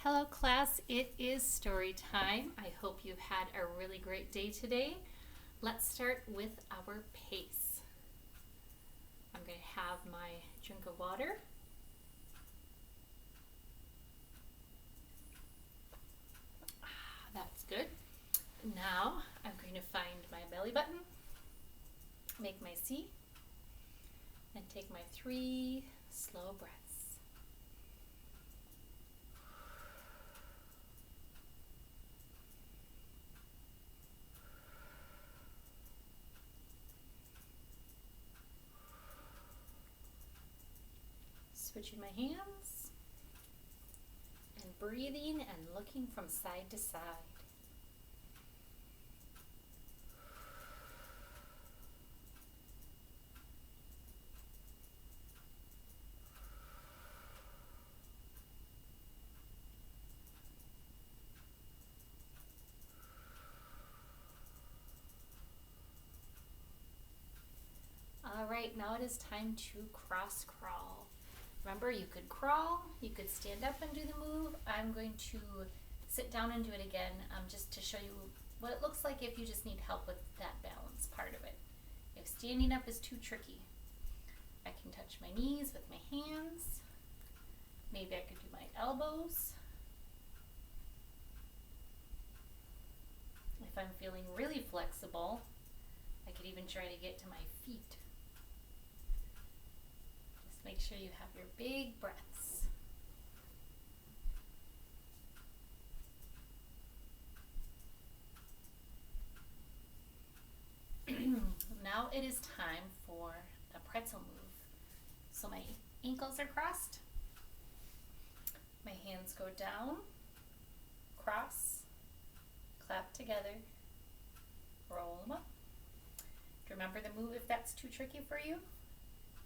Hello class, it is story time. I hope you've had a really great day today. Let's start with our pace. I'm going to have my drink of water. That's good. Now I'm going to find my belly button, make my C, and take my 3 slow breaths. Switching my hands and breathing and looking from side to side. All right, now it is time to cross crawl. Remember, you could crawl, you could stand up and do the move. I'm going to sit down and do it again just to show you what it looks like if you just need help with that balance part of it. If standing up is too tricky, I can touch my knees with my hands. Maybe I could do my elbows. If I'm feeling really flexible, I could even try to get to my feet. Make sure you have your big breaths. Now it is time for the pretzel move. So my ankles are crossed. My hands go down, cross, clap together, roll them up. Remember the move if that's too tricky for you.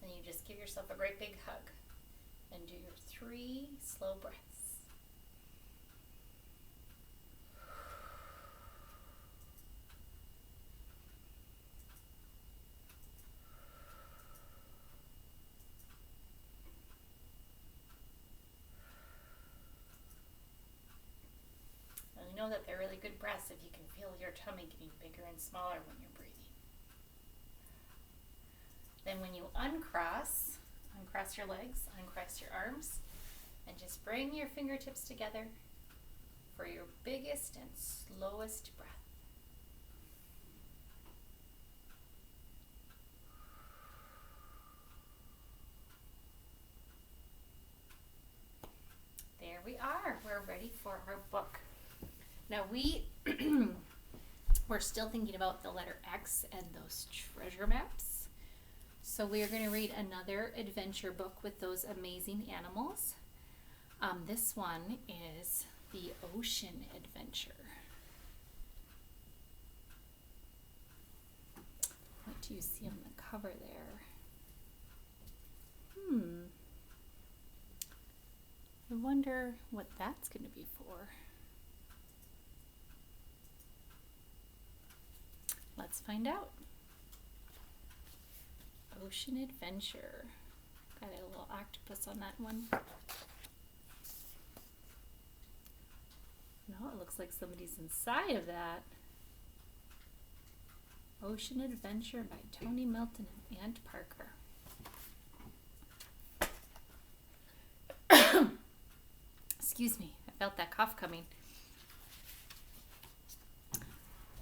Then you just give yourself a great big hug and do your 3 slow breaths. And you know that they're really good breaths if you can feel your tummy getting bigger and smaller when you're breathing. Then when you uncross your legs, uncross your arms, and just bring your fingertips together for your biggest and slowest breath. There we are. We're ready for our book. Now we're still thinking about the letter X and those treasure maps. So we are going to read another adventure book with those amazing animals. This one is the Ocean Adventure. What do you see on the cover there? I wonder what that's going to be for. Let's find out. Ocean Adventure. Got a little octopus on that one. No, it looks like somebody's inside of that. Ocean Adventure by Tony Melton and Aunt Parker. Excuse me, I felt that cough coming.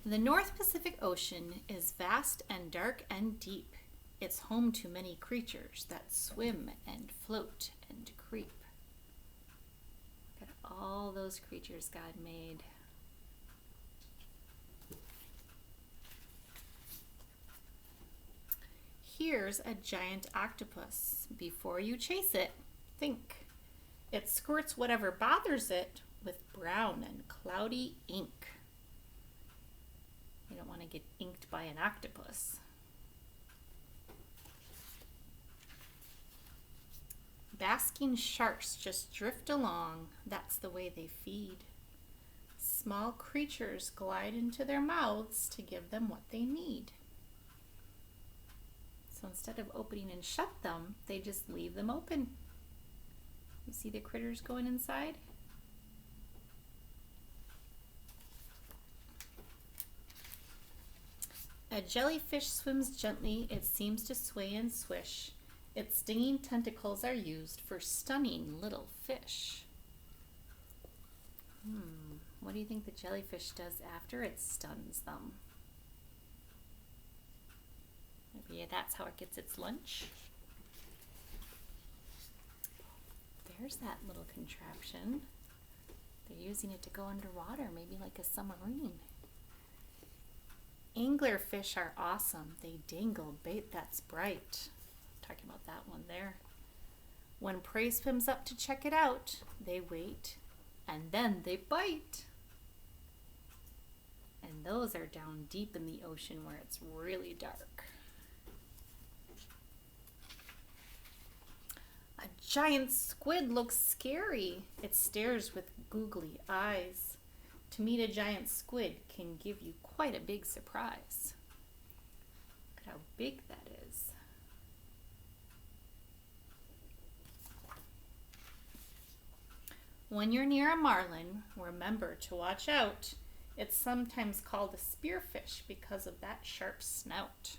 The North Pacific Ocean is vast and dark and deep. It's home to many creatures that swim and float and creep. Look at all those creatures God made. Here's a giant octopus. Before you chase it, think. It squirts whatever bothers it with brown and cloudy ink. You don't want to get inked by an octopus. Basking sharks just drift along. That's the way they feed. Small creatures glide into their mouths to give them what they need. So instead of opening and shut them, they just leave them open. You see the critters going inside? A jellyfish swims gently, it seems to sway and swish. Its stinging tentacles are used for stunning little fish. What do you think the jellyfish does after it stuns them? Maybe that's how it gets its lunch. There's that little contraption. They're using it to go underwater, maybe like a submarine. Anglerfish are awesome. They dangle bait that's bright. Talking about that one there. When prey swims up to check it out, they wait and then they bite. And those are down deep in the ocean where it's really dark. A giant squid looks scary. It stares with googly eyes. To meet a giant squid can give you quite a big surprise. Look at how big that is. When you're near a marlin, remember to watch out. It's sometimes called a spearfish because of that sharp snout.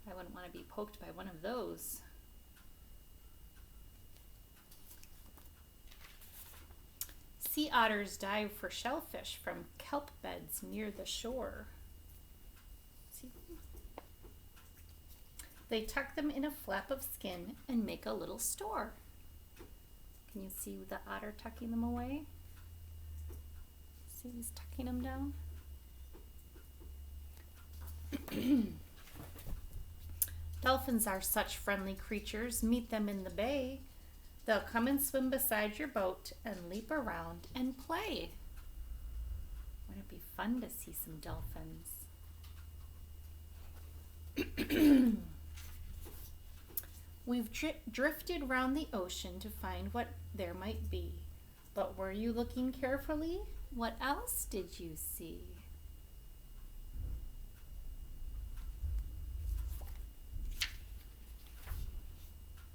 I wouldn't want to be poked by one of those. Sea otters dive for shellfish from kelp beds near the shore. See? They tuck them in a flap of skin and make a little store. Can you see the otter tucking them away? See, he's tucking them down. Dolphins are such friendly creatures. Meet them in the bay. They'll come and swim beside your boat and leap around and play. Wouldn't it be fun to see some dolphins? We've drifted round the ocean to find what there might be. But were you looking carefully? What else did you see?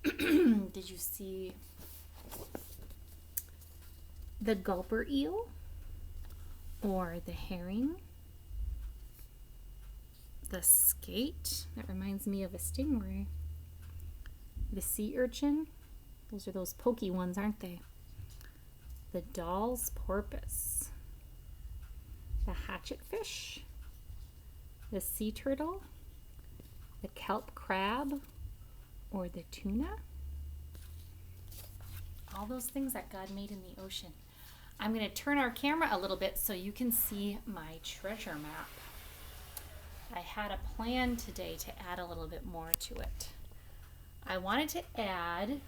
Did you see the gulper eel or the herring? The skate, that reminds me of a stingray. The sea urchin, those are those pokey ones, aren't they? The doll's porpoise. The hatchetfish. The sea turtle. The kelp crab. Or the tuna. All those things that God made in the ocean. I'm going to turn our camera a little bit so you can see my treasure map. I had a plan today to add a little bit more to it. I wanted to add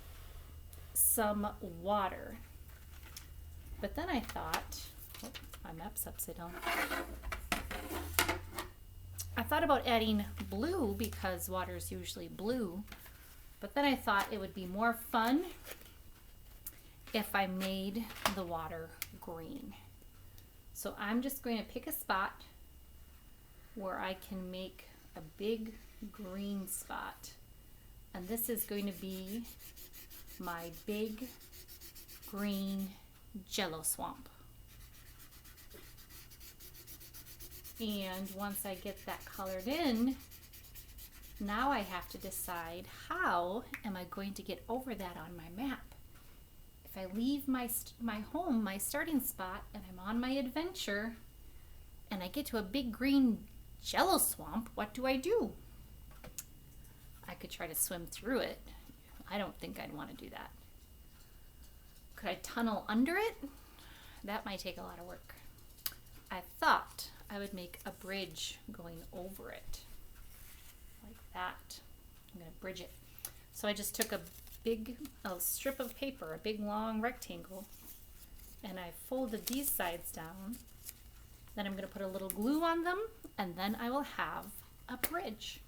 some water. But then I thought, oh, my map's upside down. I thought about adding blue because water is usually blue. But then I thought it would be more fun if I made the water green. So I'm just going to pick a spot where I can make a big green spot. And this is going to be my big green jello swamp. And once I get that colored in, now I have to decide how am I going to get over that on my map. If I leave my home, my starting spot, and I'm on my adventure, and I get to a big green jello swamp, what do? I could try to swim through it. I don't think I'd want to do that. Could I tunnel under it? That might take a lot of work. I thought I would make a bridge going over it. Like that. I'm going to bridge it. So I just took a strip of paper, a big long rectangle, and I folded these sides down. Then I'm going to put a little glue on them, and then I will have a bridge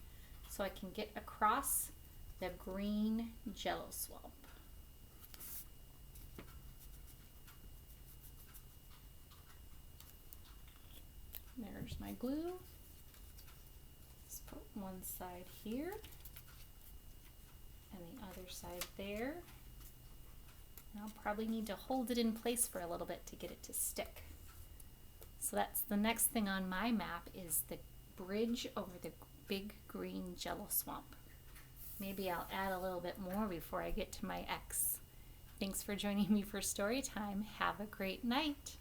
so I can get across the green jello swamp. There's my glue. Let's put one side here and the other side there. And I'll probably need to hold it in place for a little bit to get it to stick. So that's the next thing on my map is the bridge over the big green jello swamp. Maybe I'll add a little bit more before I get to my X. Thanks for joining me for story time. Have a great night.